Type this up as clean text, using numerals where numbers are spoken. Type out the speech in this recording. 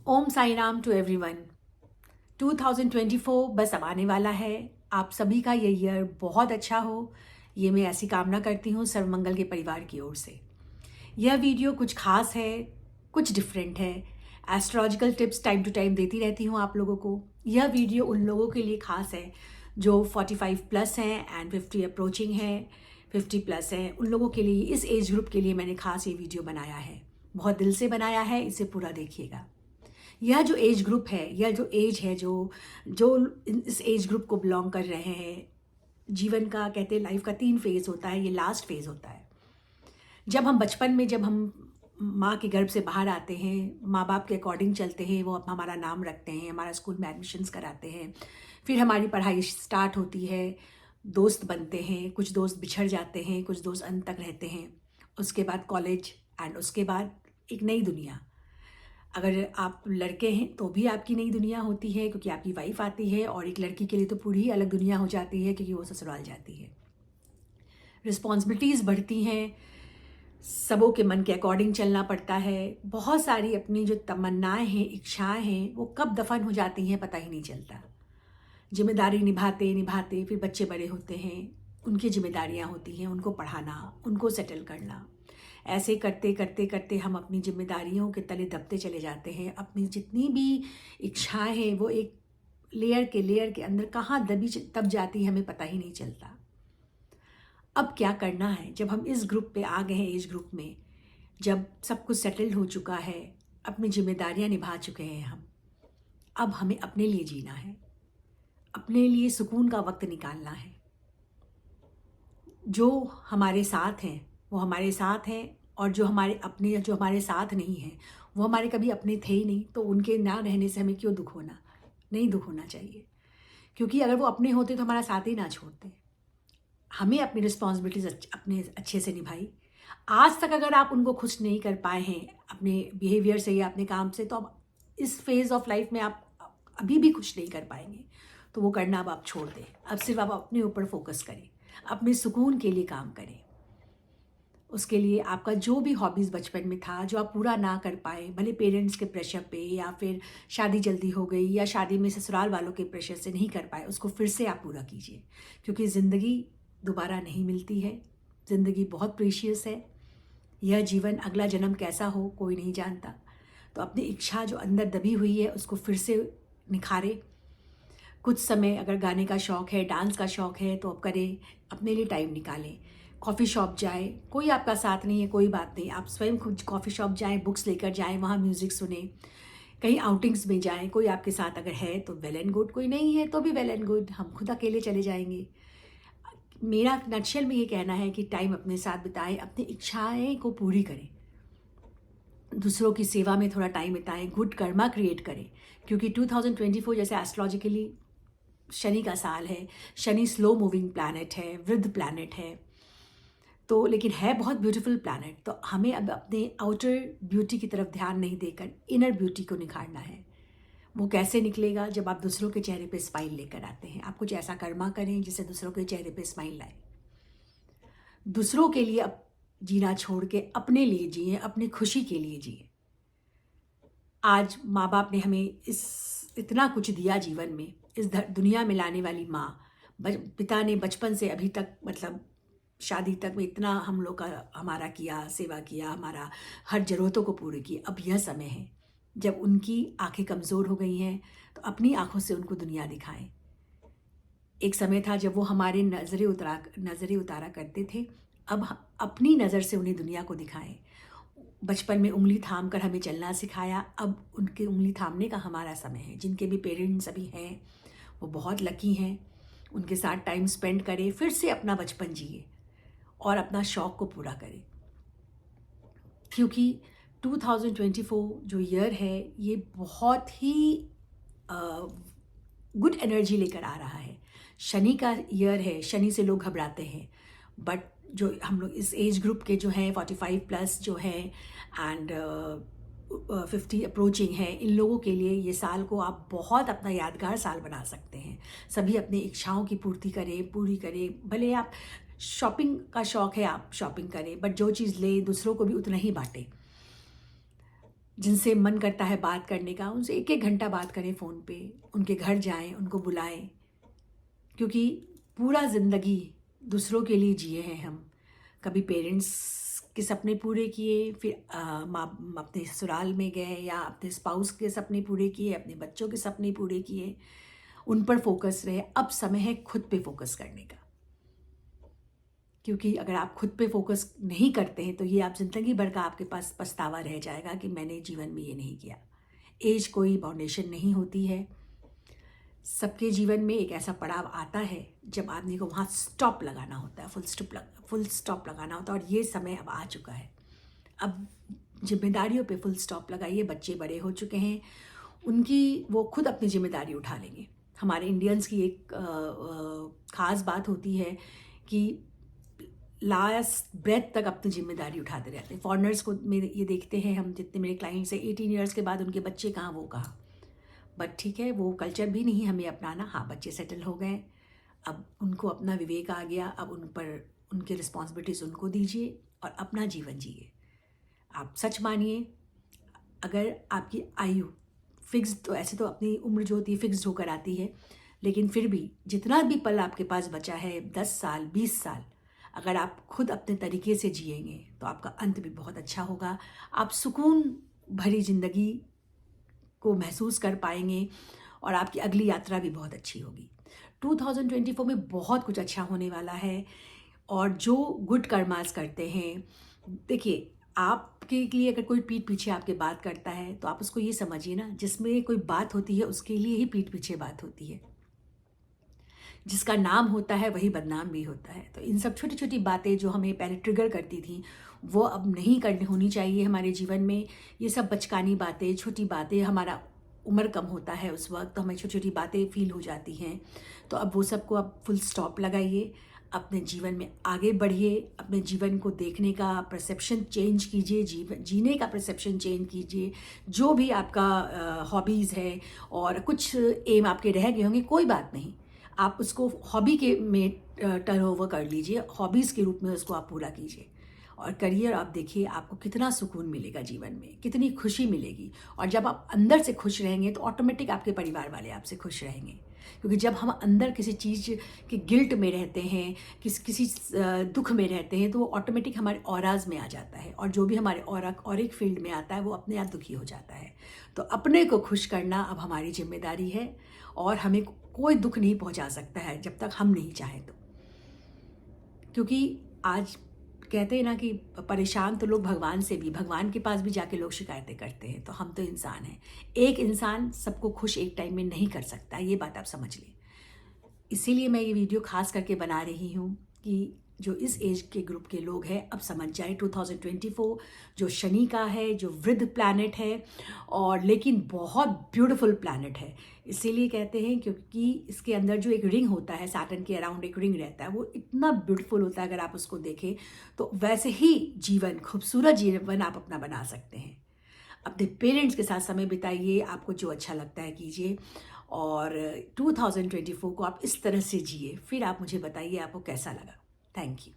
Om Sai Ram to everyone. 2024 बस अब आने वाला है। आप सभी का ये ईयर बहुत अच्छा हो, ये मैं ऐसी कामना करती हूँ सर्वमंगल के परिवार की ओर से। यह वीडियो कुछ खास है, कुछ डिफरेंट है। Astrological tips time to time देती रहती हूँ आप लोगों को। यह वीडियो उन लोगों के लिए खास है जो 45 प्लस हैं एंड 50 अप्रोचिंग है, 50 प्लस हैं। उन लोगों के लिए, इस एज ग्रुप के लिए मैंने खास ये वीडियो बनाया है। बहुत दिल से बनाया है, इसे पूरा देखिएगा। यह जो एज ग्रुप है, यह जो एज है, जो जो इस एज ग्रुप को बिलोंग कर रहे हैं, जीवन का कहते हैं लाइफ का 3 फेज़ होता है, ये लास्ट फेज़ होता है। जब हम बचपन में, जब हम माँ के गर्भ से बाहर आते हैं, माँ बाप के अकॉर्डिंग चलते हैं, वो हमारा नाम रखते हैं, हमारा स्कूल में एडमिशन्स कराते हैं, फिर हमारी पढ़ाई स्टार्ट होती है, दोस्त बनते हैं, कुछ दोस्त बिछड़ जाते हैं, कुछ दोस्त अंत तक रहते हैं, उसके बाद कॉलेज एंड उसके बाद एक नई दुनिया। अगर आप लड़के हैं तो भी आपकी नई दुनिया होती है क्योंकि आपकी वाइफ आती है, और एक लड़की के लिए तो पूरी ही अलग दुनिया हो जाती है क्योंकि वो ससुराल जाती है। रिस्पॉन्सिबिलिटीज़ बढ़ती हैं, सबों के मन के अकॉर्डिंग चलना पड़ता है। बहुत सारी अपनी जो तमन्नाएं हैं, इच्छाएं हैं, वो कब दफन हो जाती हैं पता ही नहीं चलता। जिम्मेदारी निभाते निभाते फिर बच्चे बड़े होते हैं, उनकी जिम्मेदारियां होती हैं, उनको पढ़ाना, उनको सेटल करना। ऐसे करते करते करते हम अपनी जिम्मेदारियों के तले दबते चले जाते हैं। अपनी जितनी भी इच्छाएं हैं वो एक लेयर के अंदर कहाँ दबी दब जाती है, हमें पता ही नहीं चलता। अब क्या करना है, जब हम इस ग्रुप पे आ गए हैं, एज ग्रुप में, जब सब कुछ सेटल्ड हो चुका है, अपनी जिम्मेदारियां निभा चुके हैं हम, अब हमें अपने लिए जीना है, अपने लिए सुकून का वक्त निकालना है। जो हमारे साथ हैं वो हमारे साथ हैं, और जो हमारे अपने, जो हमारे साथ नहीं हैं, वो हमारे कभी अपने थे ही नहीं, तो उनके ना रहने से हमें क्यों दुख होना। नहीं दुख होना चाहिए, क्योंकि अगर वो अपने होते तो हमारा साथ ही ना छोड़ते। हमें अपनी रिस्पॉन्सिबिलिटीज अपने अच्छे से निभाई। आज तक अगर आप उनको खुश नहीं कर पाए हैं अपने बिहेवियर से या अपने काम से, तो अब इस फेज़ ऑफ लाइफ में आप अभी भी खुश नहीं कर पाएंगे। तो वो करना अब आप छोड़ दें। अब सिर्फ आप अपने ऊपर फोकस करें, अपने सुकून के लिए काम करें। उसके लिए आपका जो भी हॉबीज़ बचपन में था, जो आप पूरा ना कर पाए, भले पेरेंट्स के प्रेशर पे या फिर शादी जल्दी हो गई या शादी में ससुराल वालों के प्रेशर से नहीं कर पाए, उसको फिर से आप पूरा कीजिए। क्योंकि ज़िंदगी दोबारा नहीं मिलती है, ज़िंदगी बहुत प्रीशियस है। यह जीवन, अगला जन्म कैसा हो कोई नहीं जानता। तो अपनी इच्छा जो अंदर दबी हुई है उसको फिर से निखारें। कुछ समय अगर गाने का शौक़ है, डांस का शौक़ है, तो अब करें, अपने लिए टाइम निकालें। कॉफ़ी शॉप जाएँ, कोई आपका साथ नहीं है, कोई बात नहीं, आप स्वयं खुद कॉफ़ी शॉप जाएँ, बुक्स लेकर जाएँ, वहाँ म्यूज़िक सुनें। कहीं आउटिंग्स में जाएँ, कोई आपके साथ अगर है तो वेल एंड गुड, कोई नहीं है तो भी वेल एंड गुड, हम खुद अकेले चले जाएंगे। मेरा नटशेल में ये कहना है कि टाइम अपने साथ बिताएं, अपनी इच्छाएं को पूरी करें, दूसरों की सेवा में थोड़ा टाइम बिताएं, गुड कर्मा क्रिएट करें। क्योंकि 2024 जैसे एस्ट्रोलॉजिकली शनि का साल है, शनि स्लो मूविंग प्लैनेट है, वृद्ध प्लैनेट है, तो लेकिन है बहुत ब्यूटीफुल प्लैनेट। तो हमें अब अपने आउटर ब्यूटी की तरफ ध्यान नहीं देकर इनर ब्यूटी को निखारना है। वो कैसे निकलेगा, जब आप दूसरों के चेहरे पे स्माइल लेकर आते हैं। आप कुछ ऐसा कर्मा करें जिससे दूसरों के चेहरे पे स्माइल लाए। दूसरों के लिए अब जीना छोड़ के अपने लिए जिए, अपनी खुशी के लिए जिए। आज माँ बाप ने हमें इतना कुछ दिया जीवन में, इस दुनिया में लाने वाली माँ, पिता ने बचपन से अभी तक, मतलब शादी तक में इतना हम लोग का हमारा किया, सेवा किया, हमारा हर ज़रूरतों को पूरी की। अब यह समय है जब उनकी आंखें कमज़ोर हो गई हैं, तो अपनी आंखों से उनको दुनिया दिखाएं। एक समय था जब वो हमारे नज़रें उतारा करते थे, अब अपनी नज़र से उन्हें दुनिया को दिखाएं। बचपन में उंगली थाम कर हमें चलना सिखाया, अब उनकी उंगली थामने का हमारा समय है। जिनके भी पेरेंट्स अभी हैं वो बहुत लकी हैं, उनके साथ टाइम स्पेंड करें, फिर से अपना बचपन जिए और अपना शौक़ को पूरा करें। क्योंकि 2024 जो ईयर है ये बहुत ही गुड एनर्जी लेकर आ रहा है। शनि का ईयर है, शनि से लोग घबराते हैं, बट जो हम लोग इस एज ग्रुप के जो हैं 45 प्लस जो हैं एंड 50 अप्रोचिंग है, इन लोगों के लिए ये साल को आप बहुत अपना यादगार साल बना सकते हैं। सभी अपनी इच्छाओं की पूर्ति करें। भले आप शॉपिंग का शौक़ है, आप शॉपिंग करें, बट जो चीज़ लें दूसरों को भी उतना ही बांटें। जिनसे मन करता है बात करने का, उनसे 1-1 घंटा बात करें फ़ोन पे, उनके घर जाएं, उनको बुलाएं, क्योंकि पूरा ज़िंदगी दूसरों के लिए जिए हैं हम। कभी पेरेंट्स के सपने पूरे किए, फिर अपने ससुराल में गए या अपने स्पाउस के सपने पूरे किए, अपने बच्चों के सपने पूरे किए, उन पर फोकस रहे। अब समय है खुद पे फोकस करने का, क्योंकि अगर आप खुद पे फोकस नहीं करते हैं तो ये आप ज़िंदगी भर का आपके पास पछतावा रह जाएगा कि मैंने जीवन में ये नहीं किया। एज कोई बाउंडेशन नहीं होती है। सबके जीवन में एक ऐसा पड़ाव आता है जब आदमी को वहाँ स्टॉप लगाना होता है, फुल स्टॉप लगाना होता है, और ये समय अब आ चुका है। अब जिम्मेदारियों पे फुल स्टॉप लगाइए। बच्चे बड़े हो चुके हैं, उनकी वो खुद अपनी जिम्मेदारी उठा लेंगे। हमारे इंडियंस की एक ख़ास बात होती है कि लास्ट ब्रेथ तक अपनी जिम्मेदारी उठाते रहते हैं। फॉरेनर्स को मेरे ये देखते हैं हम, जितने मेरे क्लाइंट्स हैं, 18 ईयर्स के बाद उनके बच्चे कहाँ वो कहाँ। बट ठीक है, वो कल्चर भी नहीं हमें अपनाना। हाँ, बच्चे सेटल हो गए, अब उनको अपना विवेक आ गया, अब उन पर उनकी रिस्पॉन्सिबिलिटीज़ उनको दीजिए और अपना जीवन जिए। आप सच मानिए, अगर आपकी आयु फिक्स, तो ऐसे तो अपनी उम्र जो होती है फिक्स्ड होकर आती है, लेकिन फिर भी जितना भी पल आपके पास बचा है, 10 साल 20 साल, अगर आप खुद अपने तरीके से जिएंगे तो आपका अंत भी बहुत अच्छा होगा। आप सुकून भरी ज़िंदगी को महसूस कर पाएंगे और आपकी अगली यात्रा भी बहुत अच्छी होगी। 2024 में बहुत कुछ अच्छा होने वाला है, और जो गुड कर्मास करते हैं, देखिए आपके लिए अगर कोई पीठ पीछे आपके बात करता है तो आप उसको ये समझिए ना, जिसमें कोई बात होती है उसके लिए ही पीठ पीछे बात होती है। जिसका नाम होता है वही बदनाम भी होता है। तो इन सब छोटी छोटी बातें जो हमें पहले ट्रिगर करती थी, वो अब नहीं करनी होनी चाहिए हमारे जीवन में। ये सब बचकानी बातें, छोटी बातें, हमारा उम्र कम होता है उस वक्त, तो हमें छोटी छोटी बातें फील हो जाती हैं। तो अब वो सबको अब फुल स्टॉप लगाइए, अपने जीवन में आगे बढ़िए, अपने जीवन को देखने का परसेप्शन चेंज कीजिए, जीवन जीने का परसेप्शन चेंज कीजिए। जो भी आपका हॉबीज़ है और कुछ एम आपके रह गए होंगे, कोई बात नहीं, आप उसको हॉबी के में टर्न ओवर कर लीजिए, हॉबीज़ के रूप में उसको आप पूरा कीजिए और करियर। आप देखिए आपको कितना सुकून मिलेगा जीवन में, कितनी खुशी मिलेगी। और जब आप अंदर से खुश रहेंगे तो ऑटोमेटिक आपके परिवार वाले आपसे खुश रहेंगे, क्योंकि जब हम अंदर किसी चीज़ के गिल्ट में रहते हैं, किसी दुख में रहते हैं, तो वो ऑटोमेटिक हमारे ऑराज में आ जाता है, और जो भी हमारे ऑरिक फील्ड में आता है वो अपने आप दुखी हो जाता है। तो अपने को खुश करना अब हमारी जिम्मेदारी है, और हमें कोई दुख नहीं पहुंचा सकता है जब तक हम नहीं चाहें तो। क्योंकि आज कहते हैं ना कि परेशान तो लोग भगवान से भी, भगवान के पास भी जाके लोग शिकायतें करते हैं। तो हम तो इंसान हैं, एक इंसान सबको खुश एक टाइम में नहीं कर सकता, ये बात आप समझ लें। इसीलिए मैं ये वीडियो खास करके बना रही हूँ कि जो इस एज के ग्रुप के लोग हैं अब समझ जाए 2024 जो शनि का है, जो वृद्ध प्लैनेट है, और लेकिन बहुत ब्यूटीफुल प्लैनेट है। इसीलिए कहते हैं क्योंकि इसके अंदर जो एक रिंग होता है, सैटर्न के अराउंड एक रिंग रहता है, वो इतना ब्यूटीफुल होता है। अगर आप उसको देखें तो वैसे ही जीवन, खूबसूरत जीवन आप अपना बना सकते हैं। अपने पेरेंट्स के साथ समय बिताइए, आपको जो अच्छा लगता है कीजिए, और 2024 को आप इस तरह से जिए। फिर आप मुझे बताइए आपको कैसा लगा। Thank you.